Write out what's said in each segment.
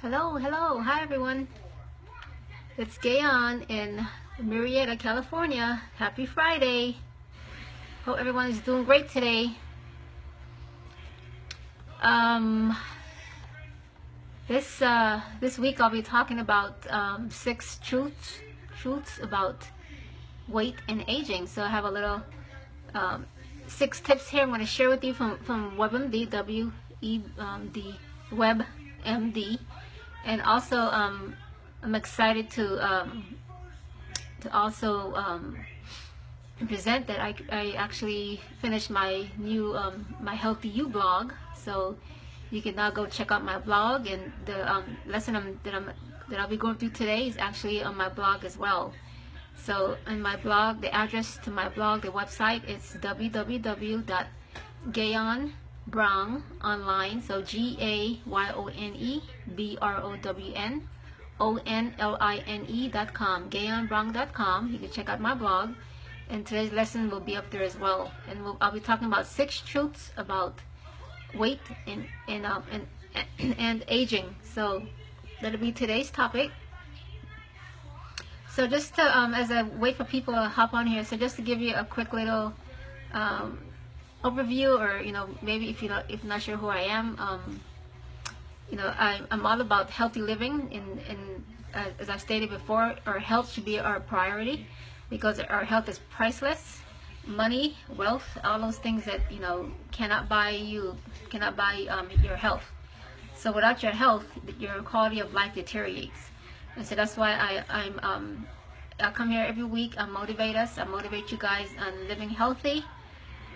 Hello, hi everyone. It's Gayon in Murrieta, California. Happy Friday. Hope everyone is doing great today. Um, this week I'll be talking about 6 truths about weight and aging. So I have a little 6 tips here I'm going to share with you from WebMD, W-E-D, WebMD. And also, I'm excited to also present that I actually finished my new my Healthy You blog. So you can now go check out my blog, and the lesson that I'll be going through today is actually on my blog as well. So in my blog, the address to my blog, the website is www.gayonbrown online, so GAYONEBROWN gayonbrown.com. You can check out my blog, and today's lesson will be up there as well. And I'll be talking about 6 truths about weight and aging. So that'll be today's topic. So just to, as I wait for people to hop on here, so just to give you a quick little overview, or maybe if you're not sure who I am, I'm all about healthy living. As I stated before, our health should be our priority because our health is priceless. Money, wealth, all those things that cannot buy your health. So without your health, your quality of life deteriorates. And so that's why I come here every week. I motivate you guys on living healthy.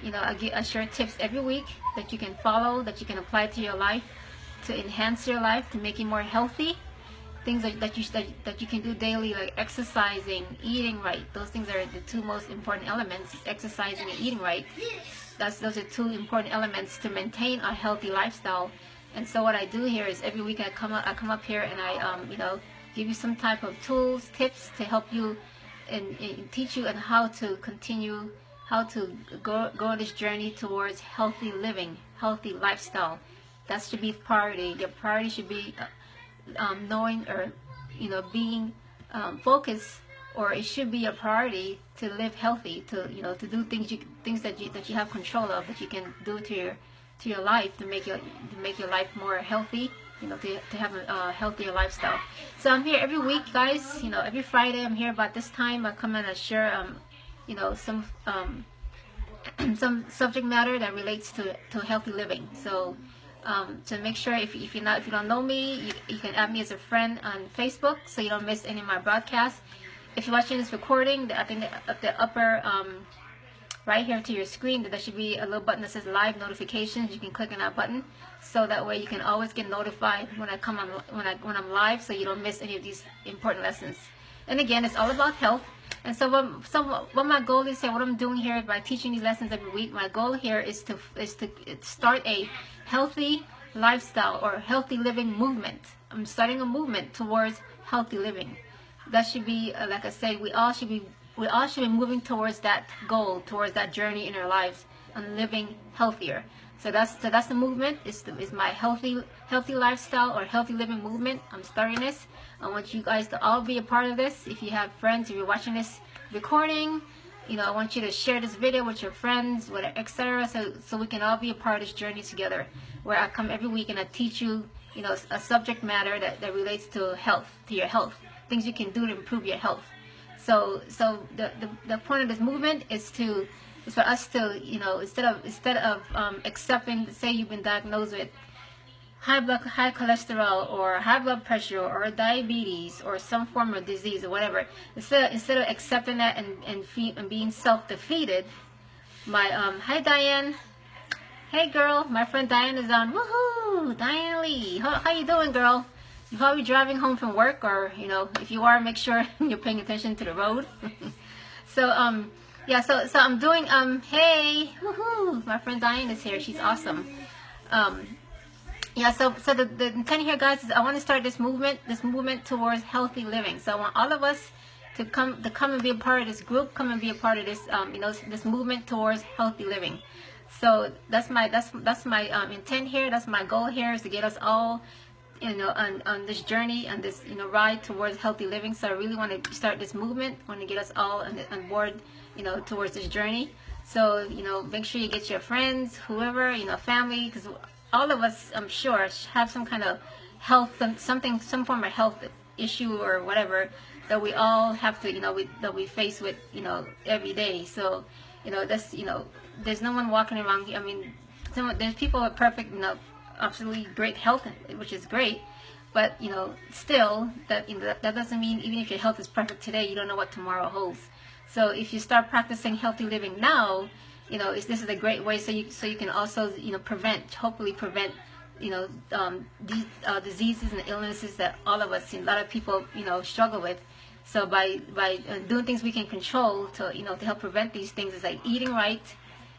I share tips every week that you can follow, that you can apply to your life, to enhance your life, to make it more healthy. Things that you can do daily, like exercising, eating right. Those things are the 2 most important elements: exercising and eating right. Those are 2 important elements to maintain a healthy lifestyle. And so what I do here is every week I come up here and I give you some type of tools, tips to help you and teach you on how to continue, how to go on this journey towards healthy living, healthy lifestyle. That should be priority. Your priority should be knowing, or being focused, or it should be a priority to live healthy, to do things that you have control of, that you can do to your life, to make your life more healthy, to have a healthier lifestyle. So I'm here every week, guys. Every Friday I'm here about this time. I come and I share some some subject matter that relates to healthy living. So make sure, if you don't know me, you can add me as a friend on Facebook, so you don't miss any of my broadcasts. If you're watching this recording, I think at the upper right here to your screen, there should be a little button that says live notifications. You can click on that button, so that way you can always get notified when I come on, when I'm live, so you don't miss any of these important lessons. And again, it's all about health. And so what my goal is here, what I'm doing here by teaching these lessons every week, my goal here is to start a healthy lifestyle or healthy living movement. I'm starting a movement towards healthy living. That should be, like I say, we all should be moving towards that goal, towards that journey in our lives, and living healthier. So that's the movement. Is my healthy lifestyle or healthy living movement. I'm starting this. I want you guys to all be a part of this. If you have friends, if you're watching this recording, I want you to share this video with your friends, etc. So we can all be a part of this journey together. Where I come every week and I teach you, a subject matter that relates to health, to your health, things you can do to improve your health. So the point of this movement is for us to, instead of accepting, say you've been diagnosed with high cholesterol or high blood pressure or diabetes or some form of disease or whatever, instead of accepting that and being self-defeated, hi Diane, hey girl, my friend Diane is on. Woohoo, Diane Lee, how you doing, girl? You're probably driving home from work, or if you are, make sure you're paying attention to the road. So yeah, so I'm doing hey, woohoo, my friend Diane is here. She's awesome. Yeah, so the intent here, guys, is I want to start this movement towards healthy living. So I want all of us to come and be a part of this group, come and be a part of this this movement towards healthy living. So that's my intent here. That's my goal here, is to get us all on this journey, on this ride towards healthy living. So I really want to start this movement. Want to get us all on board, towards this journey. So make sure you get your friends, whoever, family, because all of us, I'm sure, have some kind of health, some form of health issue or whatever that we all have to, that we face with, every day. So that's there's no one walking around. I mean, there's people with perfect, absolutely great health, which is great, but still that that doesn't mean even if your health is perfect today, you don't know what tomorrow holds. So if you start practicing healthy living now, this is a great way so you can also hopefully prevent these diseases and illnesses that all of us, a lot of people struggle with. So by doing things we can control to to help prevent these things, is like eating right,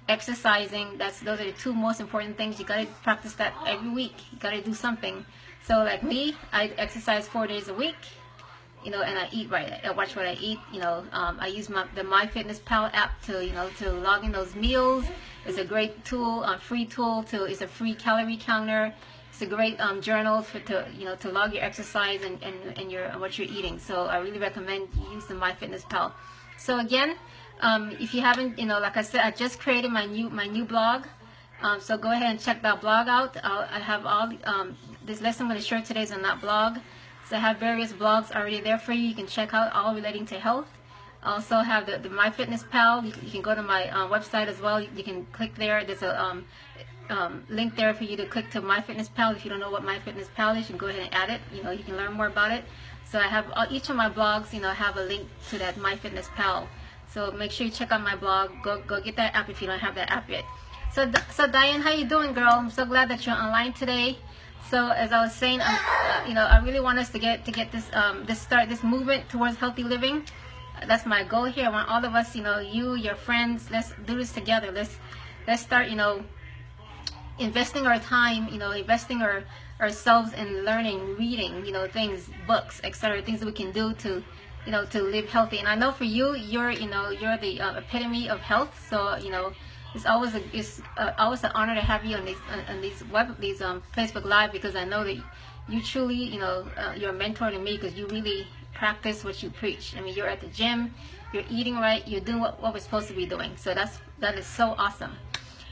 exercising. Those are the two most important things. You got to practice that every week. You got to do something. So like me, I exercise 4 days a week, and I eat right. I watch what I eat. I use the MyFitnessPal app to log in those meals. It's a great tool, free tool. It's a free calorie counter. It's a great journal to log your exercise and what you're eating. So I really recommend you use the MyFitnessPal. So again, if you haven't, like I said, I just created my new blog. So go ahead and check that blog out. I have all this lesson I'm going to share today is on that blog. So I have various blogs already there for you. You can check out all relating to health. I also have the MyFitnessPal. You can go to my website as well. You can click there. There's a link there for you to click to MyFitnessPal. If you don't know what MyFitnessPal is, you can go ahead and add it. You can learn more about it. So I have each of my blogs. Have a link to that MyFitnessPal. So make sure you check out my blog. Go get that app if you don't have that app yet. So Diane, how you doing, girl? I'm so glad that you're online today. So as I was saying, I really want us to get this start this movement towards healthy living. That's my goal here. I want all of us, you, your friends, let's do this together. Let's start, investing our time, investing ourselves in learning, reading, things, books, etc. Things that we can do to live healthy. And I know for you, you're the epitome of health. So it's always an honor to have you on these Facebook Live, because I know that you truly you're a mentor to me, because you really practice what you preach. I mean, you're at the gym, you're eating right, you're doing what we're supposed to be doing. So that is so awesome.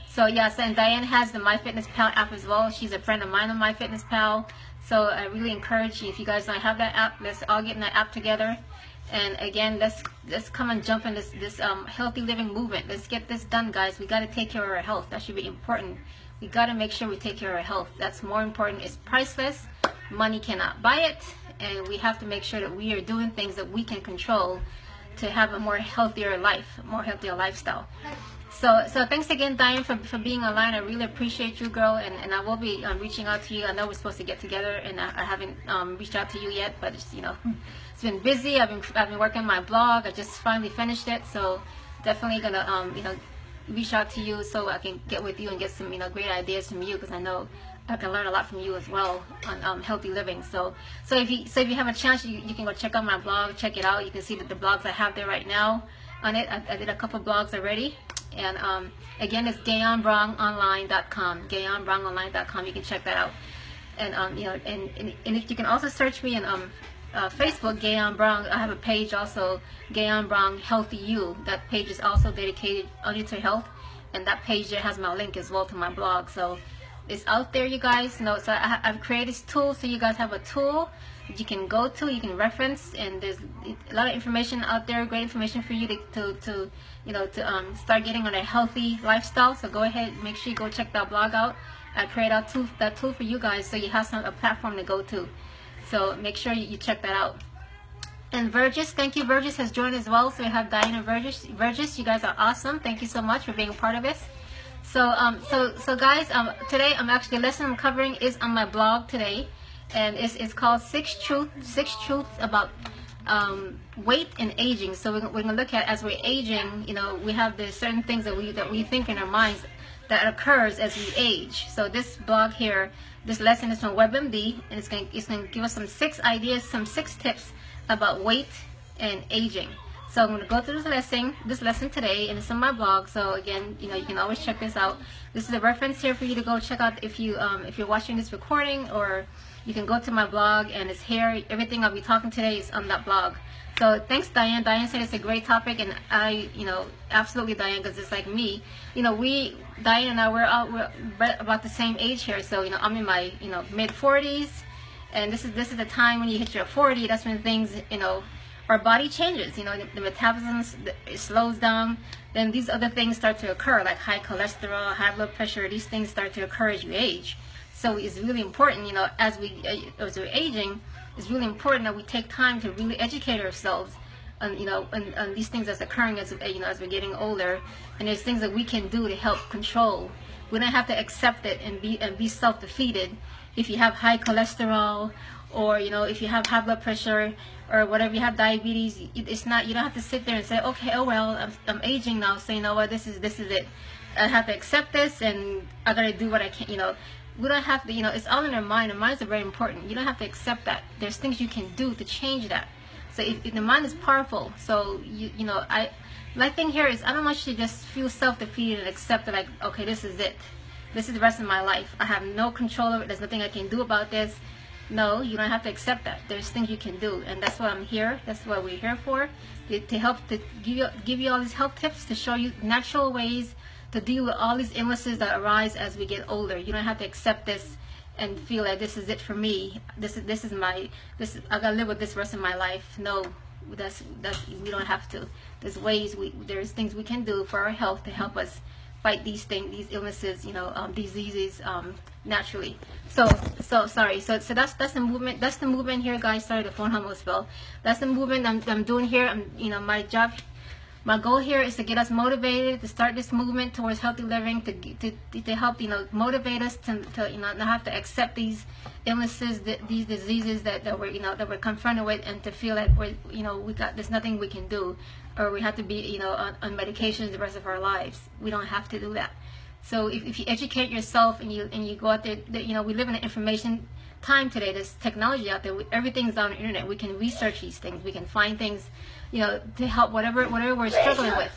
So yes, and Diane has the MyFitnessPal app as well. She's a friend of mine on MyFitnessPal. So I really encourage you, if you guys don't have that app, let's all get in that app together. And again, let's come and jump in this healthy living movement. Let's get this done, guys. We got to take care of our health. That should be important. We got to make sure we take care of our health. That's more important. It's priceless. Money cannot buy it. And we have to make sure that we are doing things that we can control to have a more healthier life, a more healthier lifestyle. So thanks again, Diane, for being online. I really appreciate you, girl, and I will be reaching out to you. I know we're supposed to get together, and I haven't reached out to you yet, but it's, it's been busy. I've been working on my blog. I just finally finished it, so definitely gonna reach out to you so I can get with you and get some great ideas from you, because I know I can learn a lot from you as well on healthy living. So if you have a chance, you can go check out my blog, check it out. You can see that the blogs I have there right now on it. I did a couple blogs already. And again, it's GayonBrownOnline.com. GayonBrownOnline.com. You can check that out. And and if you can also search me on Facebook, Gayon Brown. I have a page also, Gayon Brown Healthy You. That page is also dedicated only to health, and that page there has my link as well to my blog. So it's out there, you guys. So I've created this tool, so you guys have a tool that you can go to, you can reference, and there's a lot of information out there, great information for you to start getting on a healthy lifestyle. So go ahead, make sure you go check that blog out. I created that tool for you guys, so you have a platform to go to. So make sure you check that out. And Virgis, thank you. Virgis has joined as well. So we have Diane and Virgis. Virgis, you guys are awesome. Thank you so much for being a part of this. So guys, today the lesson I'm covering is on my blog today, and it's called Six Truths About Weight and Aging. So we're gonna look at, as we're aging, we have the certain things that we think in our minds that occurs as we age. So this blog here, this lesson is from WebMD, and it's gonna give us some 6 ideas, some 6 tips about weight and aging. So I'm going to go through this lesson today, and it's on my blog. So again, you can always check this out. This is a reference here for you to go check out if you're watching this recording, or you can go to my blog, and it's here. Everything I'll be talking today is on that blog. So thanks, Diane. Diane said it's a great topic, and I, absolutely, Diane, because it's like me. Diane and I, we're about the same age here. So I'm in my mid 40s, and this is the time when you hit your 40. That's when things our body changes. The metabolism it slows down. Then these other things start to occur, like high cholesterol, high blood pressure. These things start to occur as you age. So it's really important, as we're aging, it's really important that we take time to really educate ourselves on, on these things that's occurring as we're getting older. And there's things that we can do to help control. We don't have to accept it and be self-defeated. If you have high cholesterol, or if you have high blood pressure, or whatever, you have diabetes, it's not, you don't have to sit there and say, okay, oh well, I'm aging now, so what, this is it. I have to accept this, and I gotta do what I can. We don't have to, it's all in our mind. Our minds are very important. You don't have to accept that. There's things you can do to change that. So if the mind is powerful, so my thing here is, I don't want you to just feel self-defeated and accept it, like, okay, this is it. This is the rest of my life. I have no control over it. There's nothing I can do about this. No, you don't have to accept that. There's things you can do, and that's why I'm here. That's what we're here for, to help, to give you all these health tips, to show you natural ways to deal with all these illnesses that arise as we get older. You don't have to accept this and feel like this is it for me. I gotta live with this rest of my life. No, that's we don't have to. There's things we can do for our health to help us fight these illnesses, diseases naturally. So sorry. So that's the movement. That's the movement here, guys. Sorry, the phone almost fell. That's the movement I'm doing here. My goal here is to get us motivated to start this movement towards healthy living, to help motivate us to not have to accept these illnesses, these diseases that we're confronted with, and to feel like there's nothing we can do, or we have to be on medications the rest of our lives. We don't have to do that. So if you educate yourself and you go out there, we live in an information time today. There's technology out there. Everything's on the internet. We can research these things. We can find things, to help whatever we're struggling with.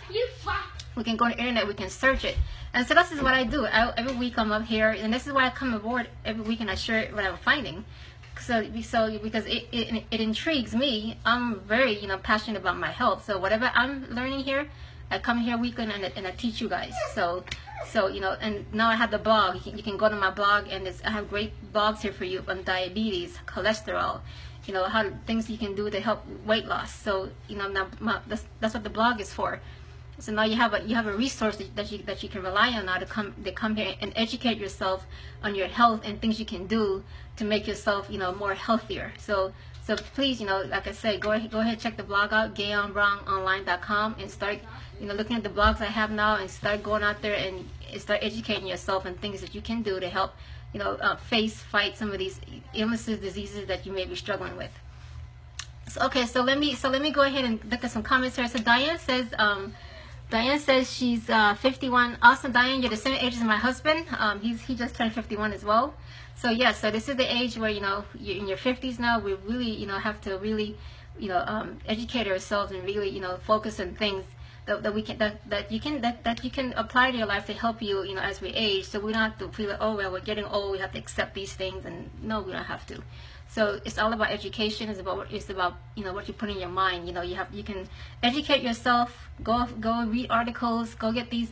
We can go on the internet. We can search it. And so this is what I do. Every week I'm up here, and this is why I come aboard every week and I share what I'm finding. So because it intrigues me. I'm very passionate about my health. So whatever I'm learning here, I come here weekly and I teach you guys. So and now I have the blog. You can go to my blog, and I have great blogs here for you on diabetes, cholesterol, how things you can do to help weight loss. So that's what the blog is for. So now you have a resource that you can rely on now to come here and educate yourself on your health and things you can do to make yourself more healthier. So please, like I said, go ahead, check the blog out, GayonBrownOnline.com, and start looking at the blogs I have now, and start going out there and start educating yourself on things that you can do to help fight some of these illnesses, diseases that you may be struggling with. So let me go ahead and look at some comments here. So Diane says she's 51. Awesome, Diane, you're the same age as my husband. He just turned 51 as well. So yeah, so this is the age where you're in your 50s now. We really have to really educate ourselves and really focus on things that you can apply to your life to help you as we age. So we don't have to feel like, oh well, we're getting old, we have to accept these things, and no, we don't have to. So it's all about education. It's about what you put in your mind. You can educate yourself. Go read articles. Go get these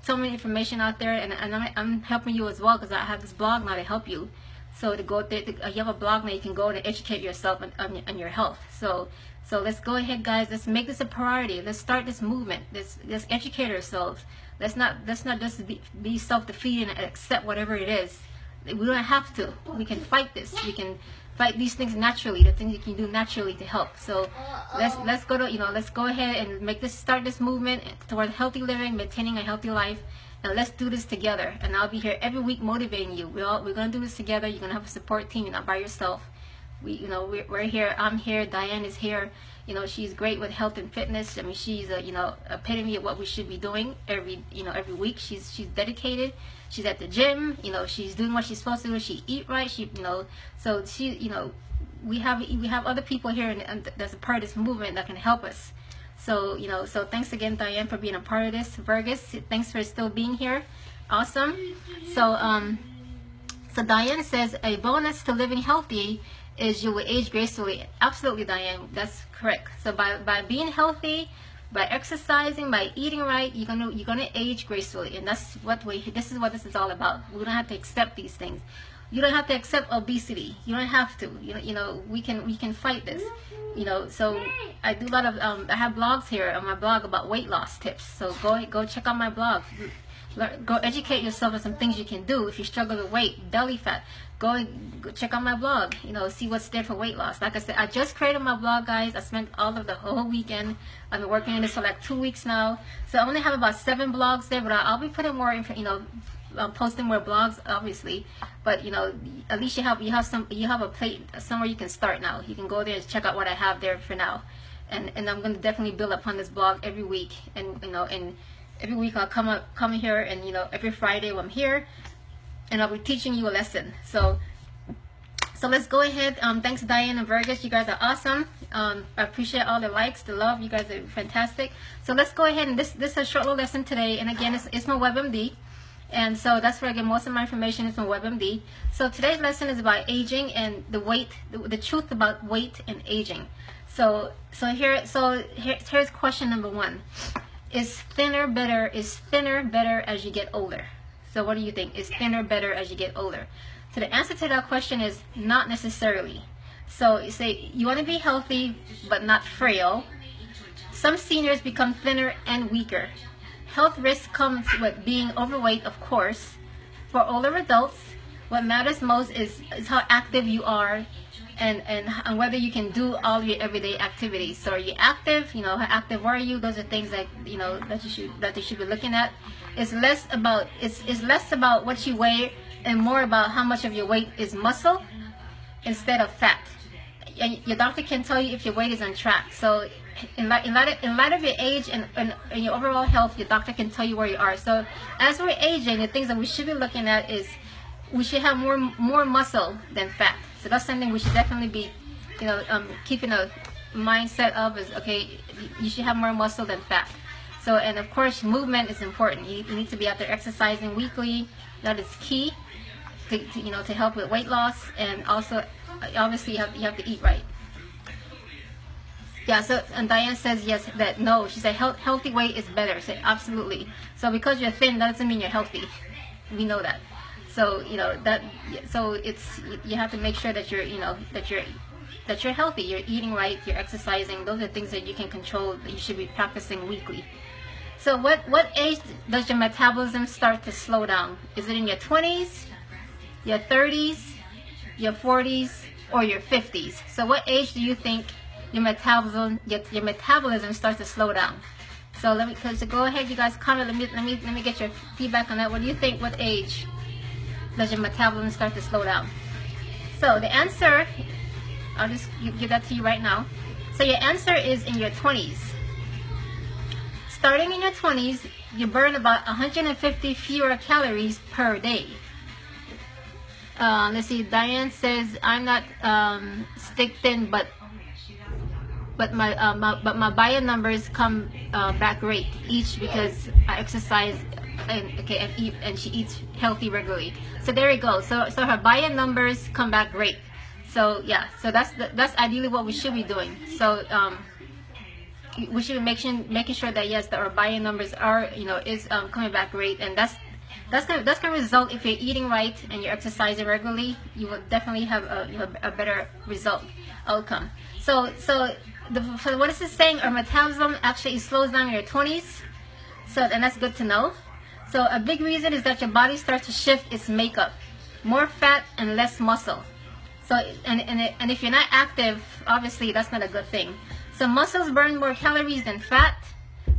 so many information out there, and I'm helping you as well, because I have this blog now to help you. So to go there, you have a blog now. You can go and educate yourself on your health. So let's go ahead, guys. Let's make this a priority. Let's start this movement. Let's educate ourselves. Let's not just be self-defeated and accept whatever it is. We don't have to. We can fight this. We can fight these things naturally. The things you can do naturally to help. So let's go ahead and start this movement toward healthy living, maintaining a healthy life, and let's do this together. And I'll be here every week motivating you. We're gonna do this together. You're gonna have a support team. You're not by yourself. We're here. I'm here. Diane is here. She's great with health and fitness. I mean, she's a epitome of what we should be doing every week. She's dedicated. She's at the gym. She's doing what she's supposed to do. She eat right. So we have other people here and that's a part of this movement that can help us. So, so thanks again, Diane, for being a part of this. Virgus, thanks for still being here. Awesome. So Diane says a bonus to living healthy is you will age gracefully. Absolutely, Diane, that's correct. So by being healthy, by exercising, by eating right, you're gonna age gracefully, and this is what this is all about. We don't have to accept these things. You don't have to accept obesity. You don't have to. We can fight this. So I do a lot of I have blogs here on my blog about weight loss tips. So go check out my blog. Go educate yourself on some things you can do if you struggle with weight, belly fat. Go check out my blog. See what's there for weight loss. Like I said, I just created my blog, guys. I spent all of the whole weekend. I've been working on this for like 2 weeks now. So I only have about 7 blogs there, but I'll be putting more posting more blogs, obviously. But at least you have a plate somewhere you can start now. You can go there and check out what I have there for now. And I'm going to definitely build upon this blog every week. And and every week I'll come here, and every Friday when I'm here, and I'll be teaching you a lesson. So let's go ahead. Thanks, Diane and Virgus. You guys are awesome. I appreciate all the likes, the love. You guys are fantastic. So let's go ahead, and this is a short little lesson today. And again, it's my WebMD. And so that's where I get most of my information is from WebMD. So today's lesson is about aging and the truth about weight and aging. So here's question number 1. Is thinner better as you get older? So what do you think? Is thinner better as you get older? So the answer to that question is not necessarily. So you say you want to be healthy but not frail. Some seniors become thinner and weaker. Health risk comes with being overweight, of course. For older adults, what matters most is how active you are and whether you can do all your everyday activities. So are you active? How active are you? Those are things that that you should be looking at. It's less about what you weigh and more about how much of your weight is muscle instead of fat. And your doctor can tell you if your weight is on track. So in light of your age and your overall health, your doctor can tell you where you are. So as we're aging, the things that we should be looking at is we should have more muscle than fat. So that's something we should definitely be, keeping a mindset of is, okay, you should have more muscle than fat. So, and of course, movement is important. You need to be out there exercising weekly. That is key to help with weight loss. And also, obviously, you have to eat right. Yeah, so, and Diane says yes, that no. She said healthy weight is better. So absolutely. So because you're thin, that doesn't mean you're healthy. We know that. So so you have to make sure that you're healthy. You're eating right. You're exercising. Those are things that you can control. That you should be practicing weekly. So what age does your metabolism start to slow down? Is it in your 20s, your 30s, your 40s, or your 50s? So what age do you think your metabolism starts to slow down? So go ahead, you guys comment. Let me get your feedback on that. What do you think? What age does your metabolism start to slow down? So the answer, I'll just give that to you right now. So your answer is in your 20s. Starting in your 20s, you burn about 150 fewer calories per day. Let's see. Diane says I'm not stick thin, but my bio numbers come back great each because I exercise and eat, and she eats healthy regularly. So there you go. So her bio numbers come back great. So yeah. So that's ideally what we should be doing. So we should be making sure that yes, that our bio numbers are is coming back great, and that's gonna result if you're eating right and you're exercising regularly. You will definitely have a better outcome. So what is this saying? Our metabolism actually slows down in your 20s. And that's good to know. So a big reason is that your body starts to shift its makeup, more fat and less muscle. So and if you're not active, obviously that's not a good thing. So muscles burn more calories than fat.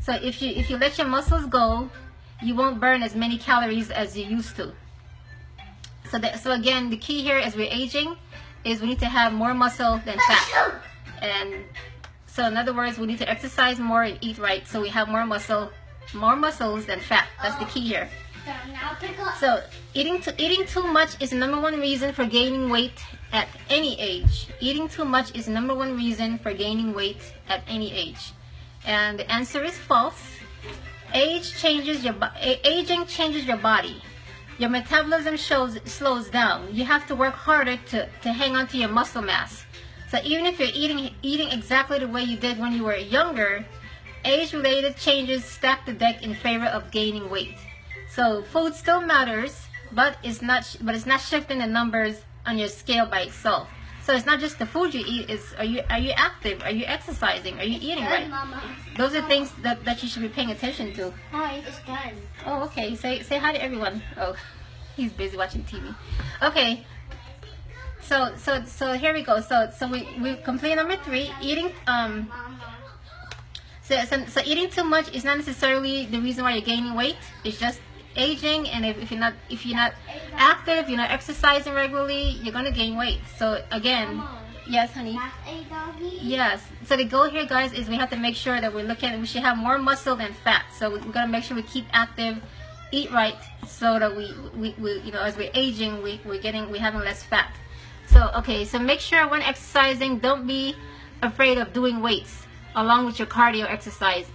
So if you let your muscles go, you won't burn as many calories as you used to. So again, the key here as we're aging is we need to have more muscle than fat. And so in other words, we need to exercise more and eat right so we have more muscles than fat. That's the key here. So eating too much is the #1 reason for gaining weight at any age. Eating too much is the #1 reason for gaining weight at any age. And the answer is false. Aging changes your body. Your metabolism slows down. You have to work harder to hang on to your muscle mass. So even if you're eating exactly the way you did when you were younger, age-related changes stack the deck in favor of gaining weight. So food still matters, but it's not shifting the numbers on your scale by itself. So it's not just the food you eat, it's are you active? Are you exercising? Are you eating right? Mama. Those are things that you should be paying attention to. Hi, it's done. Oh, okay. Say hi to everyone. Oh, he's busy watching TV. Okay. So here we go. So we complete number 3. Eating So eating too much is not necessarily the reason why you're gaining weight. It's just aging, and if you're not active, you're not exercising regularly, you're gonna gain weight. So again, yes, honey. Yes. So the goal here, guys, is we have to make sure that we should have more muscle than fat. So we gotta make sure we keep active, eat right, so that we as we're aging, we're having less fat. So okay, so make sure when exercising, don't be afraid of doing weights along with your cardio exercise.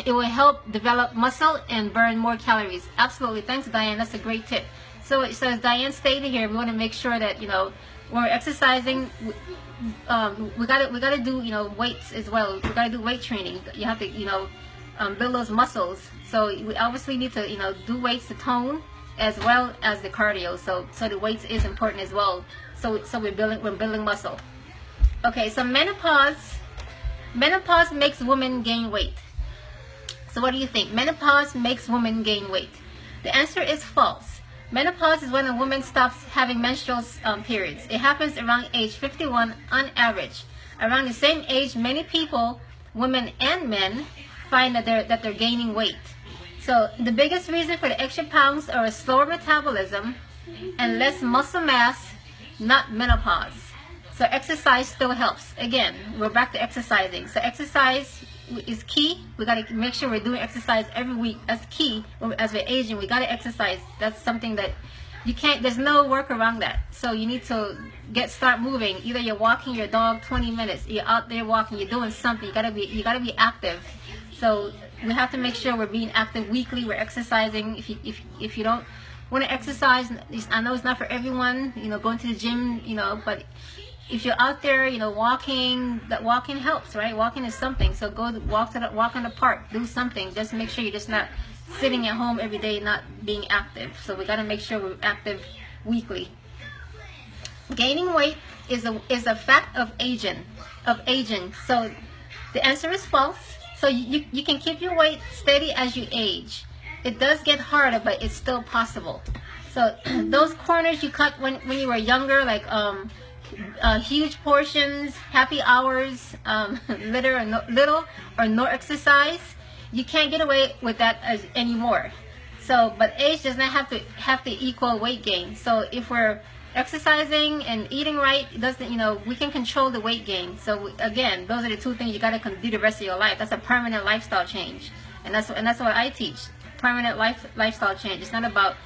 It will help develop muscle and burn more calories. Absolutely. Thanks, Diane. That's a great tip. So as Diane stated here, we want to make sure that when we're exercising, we gotta do weights as well. We gotta do weight training. You have to build those muscles. So we obviously need to do weights to tone as well as the cardio. So the weights is important as well. So we're building muscle. Okay. So menopause makes women gain weight. So what do you think? Menopause makes women gain weight. The answer is false. Menopause is when a woman stops having menstrual periods. It happens around age 51 on average. Around the same age, many people, women and men, find that they're gaining weight. So the biggest reason for the extra pounds are a slower metabolism and less muscle mass, not menopause. So exercise still helps. Again, we're back to exercising. So exercise is key. We got to make sure we're doing exercise every week. That's key. As we're aging, we got to exercise. That's something that you can't, there's no work around that. So you need to start moving. Either you're walking your dog 20 minutes, you're out there walking, you're doing something. You got to be active. So we have to make sure we're being active weekly. We're exercising. If you don't want to exercise, I know it's not for everyone, going to the gym, but if you're out there, walking, that walking helps, right? Walking is something. So go walk in the park, do something. Just make sure you're just not sitting at home every day, not being active. So we got to make sure we're active weekly. Gaining weight is a fact of aging. So the answer is false. So you can keep your weight steady as you age. It does get harder, but it's still possible. So those corners you cut when you were younger, like huge portions, happy hours, little or no exercise, you can't get away with that anymore. So, but age does not have to equal weight gain. So if we're exercising and eating right, it doesn't, we can control the weight gain. So again, those are the two things you got to do the rest of your life. That's a permanent lifestyle change, and that's what I teach. Permanent lifestyle change. It's not about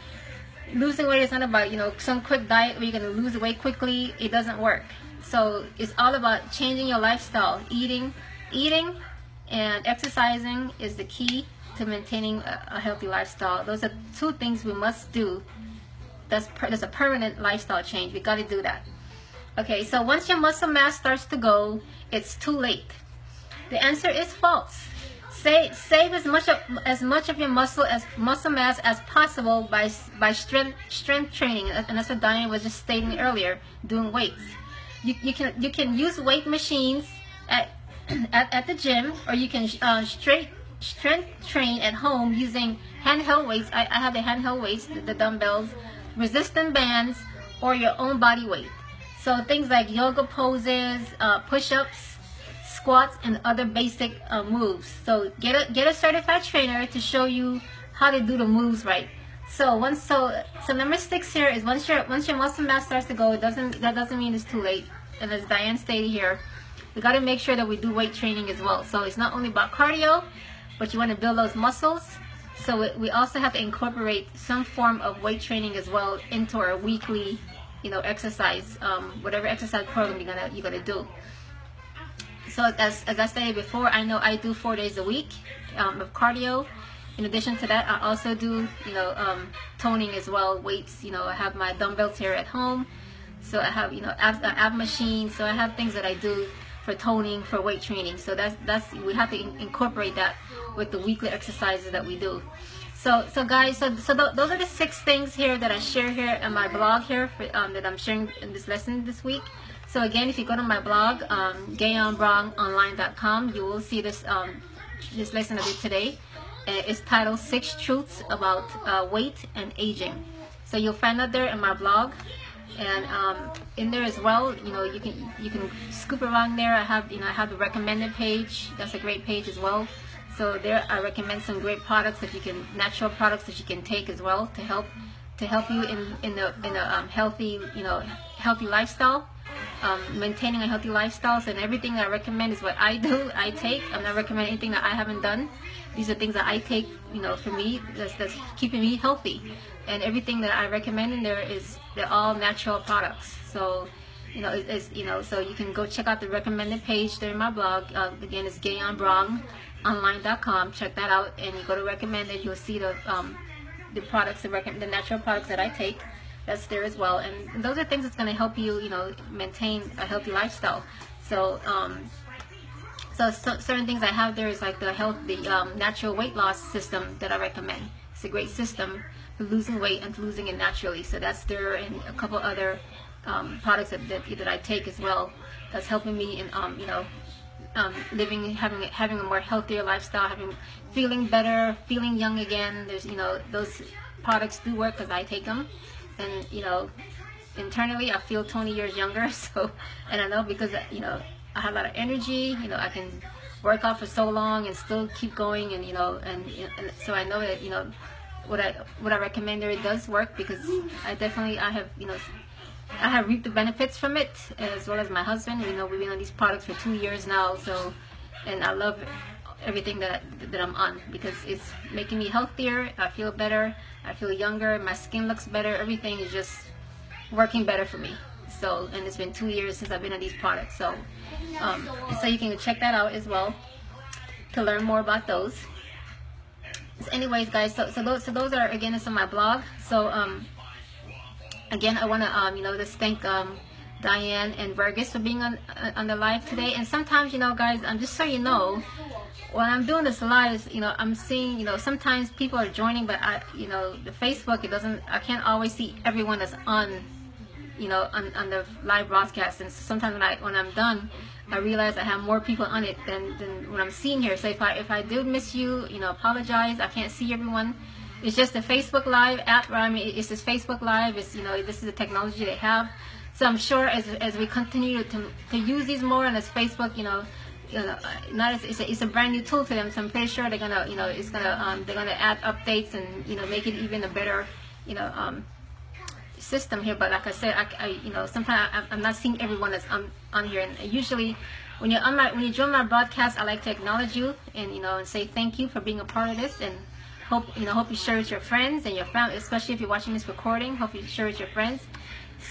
losing weight. It's not about some quick diet where you're going to lose weight quickly. It doesn't work. So it's all about changing your lifestyle. Eating and exercising is the key to maintaining a healthy lifestyle. Those are two things we must do. That's a permanent lifestyle change. We got to do that. Okay, so once your muscle mass starts to go, it's too late. The answer is false. Save as much of your muscle mass as possible by strength training, and that's what Diane was just stating earlier. Doing weights, you can use weight machines at the gym, or you can strength train at home using handheld weights. I have the handheld weights, the dumbbells, resistant bands, or your own body weight. So things like yoga poses, push-ups, squats, and other basic moves. So get a certified trainer to show you how to do the moves right. So number 6 here is once your muscle mass starts to go, that doesn't mean it's too late. And as Diane stated here, we got to make sure that we do weight training as well. So it's not only about cardio, but you want to build those muscles. So we also have to incorporate some form of weight training as well into our weekly, exercise, whatever exercise program you're gonna do. So as I stated before, I know I do 4 days a week of cardio. In addition to that, I also do, you know, toning as well, weights. You know, I have my dumbbells here at home. So I have, you know, ab machine. So I have things that I do for toning, for weight training. So that's we have to incorporate that with the weekly exercises that we do. So guys, those are the 6 things here that I share here on my blog here for, that I'm sharing in this lesson this week. So again, if you go to my blog, GayonBrownOnline.com, you will see this this lesson I did today. It's titled 6 Truths About Weight and Aging. So you'll find that there in my blog, and in there as well, you know, you can scoop around there. I have, you know, I have the recommended page. That's a great page as well. So there I recommend some great products that you can, natural products that you can take as well to help you in a healthy, you know, healthy lifestyle. Maintaining a healthy lifestyle. So, and everything that I recommend is what I do, I take. I'm not recommending anything that I haven't done. These are things that I take, you know, for me, that's keeping me healthy. And everything that I recommend in there they're all natural products. So, you know, you know, so you can go check out the recommended page there in my blog. Again, it's GayonBrownOnline.com. Check that out, and you go to recommended. You'll see the products, the natural products that I take. That's there as well, and those are things that's going to help you, you know, maintain a healthy lifestyle. So, so certain things I have there is like the natural weight loss system that I recommend. It's a great system for losing weight and losing it naturally. So that's there, and a couple other products that I take as well. That's helping me in, you know, having a more healthier lifestyle, feeling better, feeling young again. There's, you know, those products do work because I take them. And, you know, internally I feel 20 years younger. So, and I know because, you know, I have a lot of energy, you know, I can work out for so long and still keep going, and, you know, and so I know that, you know, what I recommend there, it does work, because I have, you know, I have reaped the benefits from it, as well as my husband. You know, we've been on these products for 2 years now, so, and I love everything that I'm on, because it's making me healthier. I feel better, I feel younger, my skin looks better, everything is just working better for me. So, and it's been 2 years since I've been on these products, so so you can check that out as well to learn more about those. So anyways, guys, so those are, again, it's on my blog. So again, I want to you know, just thank Diane and Burgess for being on the live today. And sometimes, you know, guys, just so you know, when I'm doing this live, you know, I'm seeing, you know, sometimes people are joining, but you know, the Facebook, I can't always see everyone that's on, you know, on the live broadcast. And sometimes when I'm done, I realize I have more people on it than what I'm seeing here. So if I did miss you, you know, apologize. I can't see everyone. It's just the Facebook Live app. I mean, it's just Facebook Live. It's, you know, this is the technology they have. So I'm sure as we continue to use these more, and as Facebook, you know, it's a brand new tool to them. So I'm pretty sure they're gonna, you know, they're gonna add updates and, you know, make it even a better, you know, system here. But like I said, I you know, sometimes I'm not seeing everyone that's on here. And usually, when you join my broadcast, I like to acknowledge you and, you know, and say thank you for being a part of this, and hope you share it with your friends and your family, especially if you're watching this recording. Hope you share it with your friends.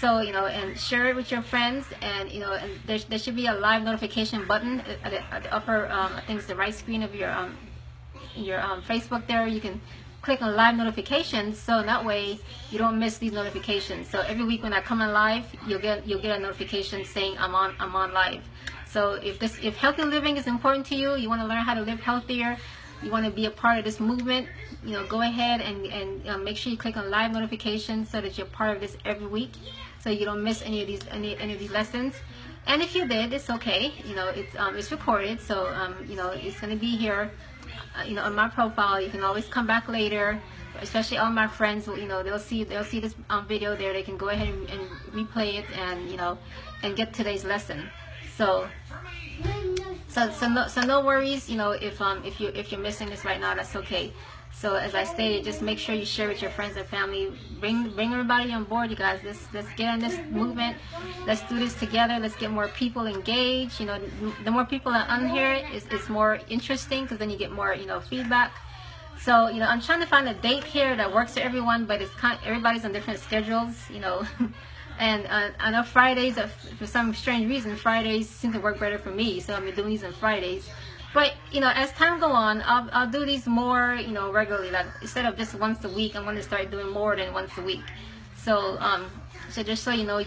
So, you know, and share it with your friends, and, you know, and there should be a live notification button at the upper, I think it's the right screen of your Facebook there. You can click on live notifications, so that way you don't miss these notifications. So every week when I come on live, you'll get a notification saying I'm on live. So if healthy living is important to you, you want to learn how to live healthier, you want to be a part of this movement, you know, go ahead and make sure you click on live notifications so that you're part of this every week, so you don't miss any of these lessons. And if you did, it's okay. You know, it's recorded, so you know, it's going to be here, you know, on my profile. You can always come back later, especially all my friends. You know, they'll see this video there. They can go ahead and replay it, and, you know, and get today's lesson. So no worries. You know, if you're missing this right now, that's okay. So as I stated, just make sure you share with your friends and family. Bring everybody on board, you guys. Let's get on this movement. Let's do this together. Let's get more people engaged. You know, the more people are on here, it's more interesting, because then you get more, you know, feedback. So, you know, I'm trying to find a date here that works for everyone, but it's everybody's on different schedules, you know. And I know Fridays, for some strange reason, Fridays seem to work better for me. So I've been doing these on Fridays. But, you know, as time go on, I'll do these more, you know, regularly. Like, instead of just once a week, I'm going to start doing more than once a week. So, so just so you know,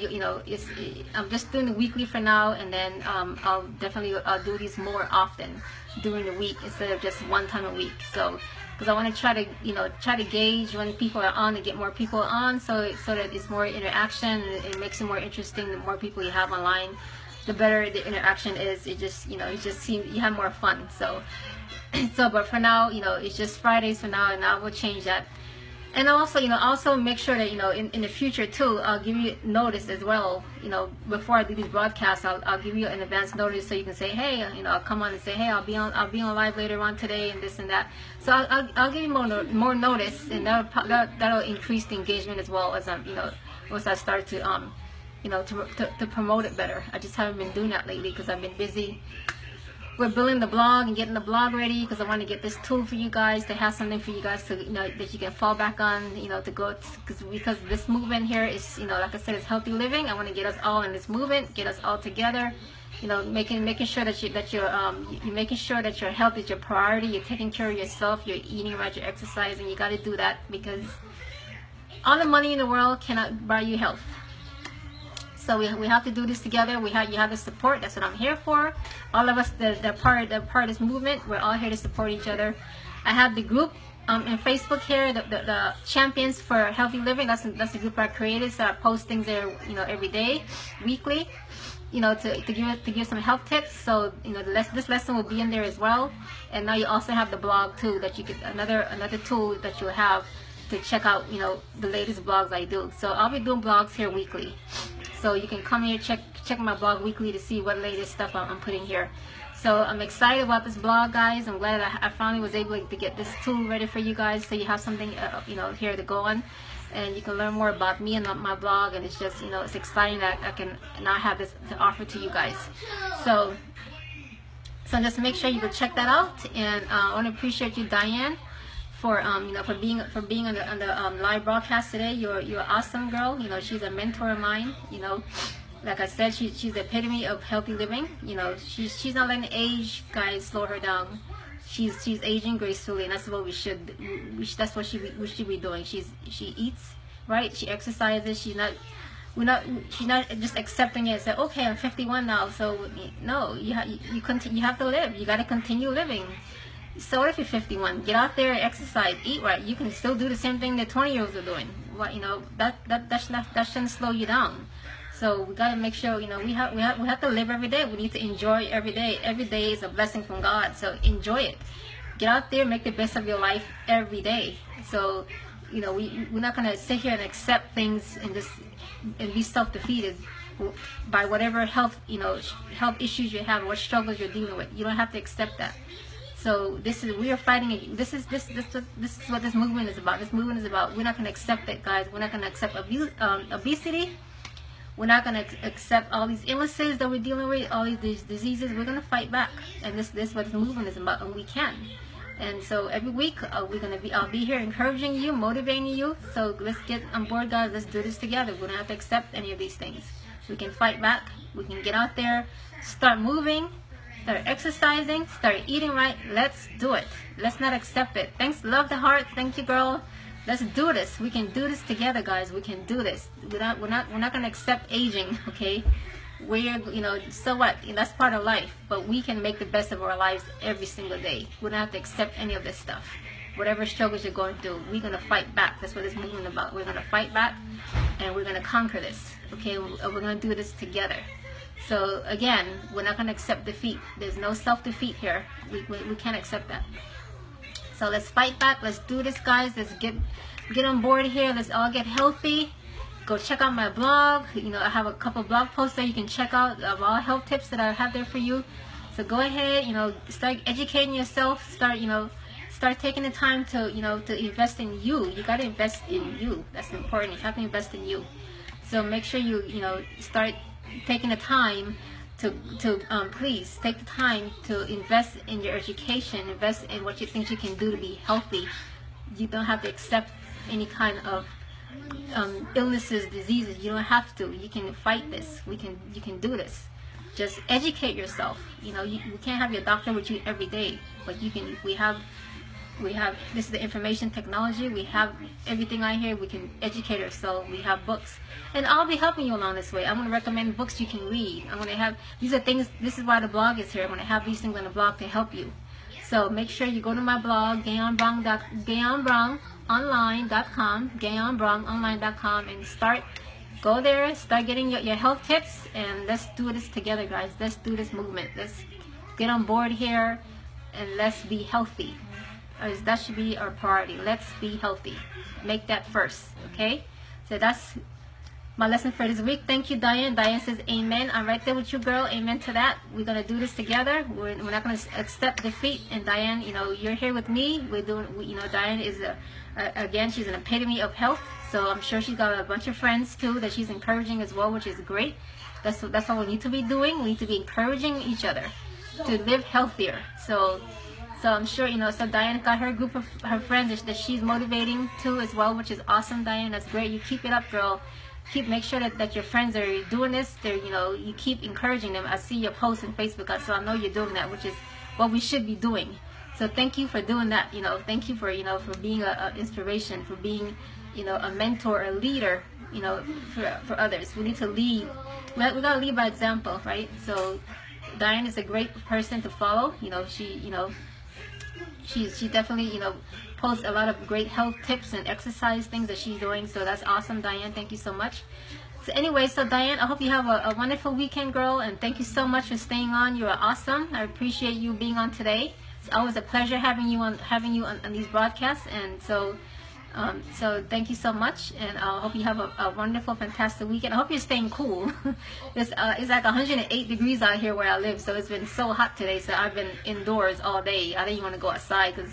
I'm just doing the weekly for now, and then I'll do these more often during the week instead of just one time a week. So, because I want to try to gauge when people are on and get more people on, so that it's more interaction, and it makes it more interesting. The more people you have online, the better the interaction is. It just seems you have more fun. So but for now, you know, it's just Fridays for now, and I will change that. And also make sure that, you know, in the future too, I'll give you notice as well. You know, before I do these broadcasts, I'll give you an advance notice, so you can say, hey, you know, I'll come on and say, hey, I'll be on live later on today, and this and that. So I'll give you more notice, and that'll increase the engagement as well, as once I start to to promote it better. I just haven't been doing that lately because I've been busy. We're building the blog and getting the blog ready, because I want to get this tool for you guys, to have something for you guys to, you know, that you can fall back on, you know, to go, because this movement here is, you know, like I said, it's healthy living. I want to get us all in this movement, get us all together, you know, making sure that you're making sure that your health is your priority. You're taking care of yourself. You're eating right. You're exercising. You got to do that, because all the money in the world cannot buy you health. So we have to do this together. You have the support. That's what I'm here for. All of us, the part of this movement, we're all here to support each other. I have the group in Facebook here, the Champions for Healthy Living. That's the group I created. So I post things there, you know, every day, weekly, you know, to give some health tips. So, you know, this lesson will be in there as well. And now you also have the blog too, that you could another tool that you'll have to check out, you know, the latest blogs I do. So I'll be doing blogs here weekly. So you can come here, check my blog weekly to see what latest stuff I'm putting here. So I'm excited about this blog, guys. I'm glad I finally was able to get this tool ready for you guys, so you have something you know, here to go on, and you can learn more about me and my blog. And it's just, you know, it's exciting that I can now have this to offer to you guys. So just make sure you go check that out. And I want to appreciate you, Diane, for you know, for being on the live broadcast today. You're awesome, girl. You know, she's a mentor of mine. You know, like I said, she's the epitome of healthy living. You know, she's not letting age, guys, slow her down. She's aging gracefully, and that's what we should be doing. She eats right. She exercises. She's not just accepting it and say, okay, I'm 51 now, so no, you have to live. You got to continue living. So if you're 51, get out there, exercise, eat right. You can still do the same thing that 20-year-olds are doing. Well, you know, that shouldn't slow you down. So we got to make sure, you know, we have to live every day. We need to enjoy every day. Every day is a blessing from God. So enjoy it. Get out there, make the best of your life every day. So, you know, we're not gonna sit here and accept things and be self-defeated by whatever health issues you have, what struggles you're dealing with. You don't have to accept that. So we are fighting. This is what this movement is about. This movement is about, we're not going to accept it, guys. We're not going to accept obesity. We're not going to accept all these illnesses that we're dealing with, all these diseases. We're going to fight back. And this is what this movement is about, and we can. And so every week I'll be here encouraging you, motivating you. So let's get on board, guys. Let's do this together. We don't have to accept any of these things. We can fight back. We can get out there, start moving, start exercising, start eating right. Let's do it. Let's not accept it. Thanks, love the heart. Thank you, girl. Let's do this. We can do this together, guys. We can do this. We're not gonna accept aging, okay? So what? That's part of life. But we can make the best of our lives every single day. We don't have to accept any of this stuff. Whatever struggles you're going through, we're gonna fight back. That's what this movement is about. We're gonna fight back, and we're gonna conquer this. Okay? We're gonna do this together. So again, we're not going to accept defeat. There's no self-defeat here. We can't accept that. So let's fight back. Let's do this, guys. Let's get on board here. Let's all get healthy. Go check out my blog. You know, I have a couple blog posts that you can check out of all health tips that I have there for you. So go ahead, you know, start educating yourself. Start taking the time to, you know, to invest in you. You got to invest in you. That's important. You have to invest in you. So make sure you know, start taking the time to please take the time to invest in your education, invest in what you think you can do to be healthy. You don't have to accept any kind of illnesses, diseases. You don't have to. You can fight this. You can do this. Just educate yourself. You know, you can't have your doctor with you every day, but you can. We have this is the information technology. We have everything out here. We can educate ourselves. We have books, and I'll be helping you along this way. I'm going to recommend books you can read. I'm going to have these are things. This is why the blog is here. I'm going to have these things on the blog to help you. So make sure you go to my blog, GayonBrownOnline.com, GayonBrownOnline.com, and go there, start getting your health tips, and let's do this together, guys. Let's do this movement. Let's get on board here, and let's be healthy. That should be our priority. Let's be healthy. Make that first, okay? So that's my lesson for this week. Thank you, Diane. Diane says, amen. I'm right there with you, girl. Amen to that. We're going to do this together. We're not going to accept defeat. And Diane, you know, you're here with me. You know, Diane is, again, she's an epitome of health. So I'm sure she's got a bunch of friends, too, that she's encouraging as well, which is great. That's what we need to be doing. We need to be encouraging each other to live healthier. So I'm sure, you know, so Diane got her group of her friends that she's motivating too as well, which is awesome, Diane. That's great. You keep it up, girl. Make sure that your friends are doing this. They're, you know, you keep encouraging them. I see your posts on Facebook, so I know you're doing that, which is what we should be doing. So thank you for doing that. You know, thank you for, you know, for being an inspiration, for being, you know, a mentor, a leader, you know, for others. We need to lead. We gotta lead by example, right? So Diane is a great person to follow. You know, she definitely, you know, posts a lot of great health tips and exercise things that she's doing. So that's awesome, Diane. Thank you so much. So anyway, so Diane, I hope you have a wonderful weekend, girl, and thank you so much for staying on. You are awesome. I appreciate you being on today. It's always a pleasure having you on these broadcasts, and so thank you so much, and I hope you have a wonderful, fantastic weekend. I hope you're staying cool. It's like 108 degrees out here where I live, so it's been so hot today, so I've been indoors all day. I didn't want to go outside because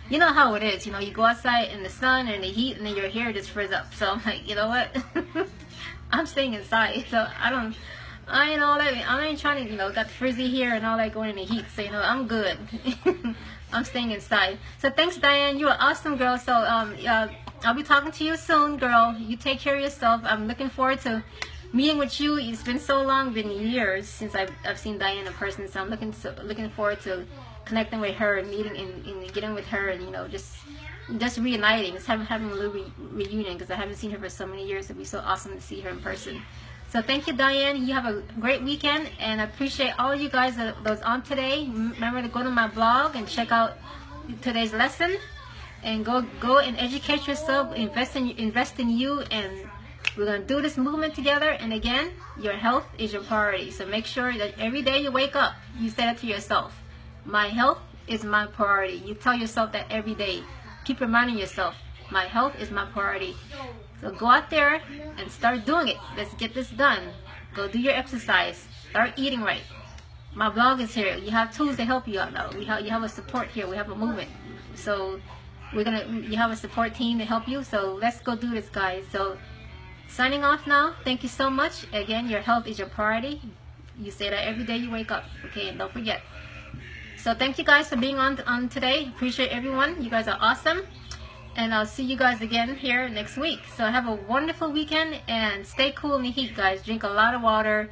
you know how it is. You know, you go outside in the sun and the heat, and then your hair just frizz up. So I'm like, you know what? I'm staying inside, so I ain't trying to, you know, got frizzy hair and all that going in the heat, so, you know, I'm good. I'm staying inside. So thanks, Diane. You're an awesome girl. So I'll be talking to you soon, girl. You take care of yourself. I'm looking forward to meeting with you. It's been so long, been years since I've seen Diane in person. So I'm looking forward to connecting with her and meeting and getting with her, and, you know, just reuniting, just having a little reunion, because I haven't seen her for so many years. It'd be so awesome to see her in person. So thank you, Diane. You have a great weekend, and I appreciate all you guys that was on today. Remember to go to my blog and check out today's lesson, and go and educate yourself, invest in you, and we're gonna do this movement together. And again, your health is your priority. So make sure that every day you wake up, you say that to yourself. My health is my priority. You tell yourself that every day. Keep reminding yourself, my health is my priority. So go out there and start doing it. Let's get this done. Go do your exercise. Start eating right. My blog is here. You have tools to help you out now. You have a support here. We have a movement. So you have a support team to help you. So let's go do this, guys. So signing off now. Thank you so much. Again, your health is your priority. You say that every day you wake up. Okay, and don't forget. So thank you guys for being on today. Appreciate everyone. You guys are awesome. And I'll see you guys again here next week. So have a wonderful weekend, and stay cool in the heat, guys. Drink a lot of water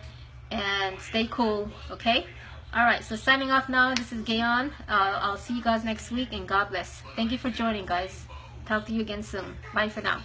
and stay cool, okay? Alright, so signing off now. This is Gayon. I'll see you guys next week, and God bless. Thank you for joining, guys. Talk to you again soon. Bye for now.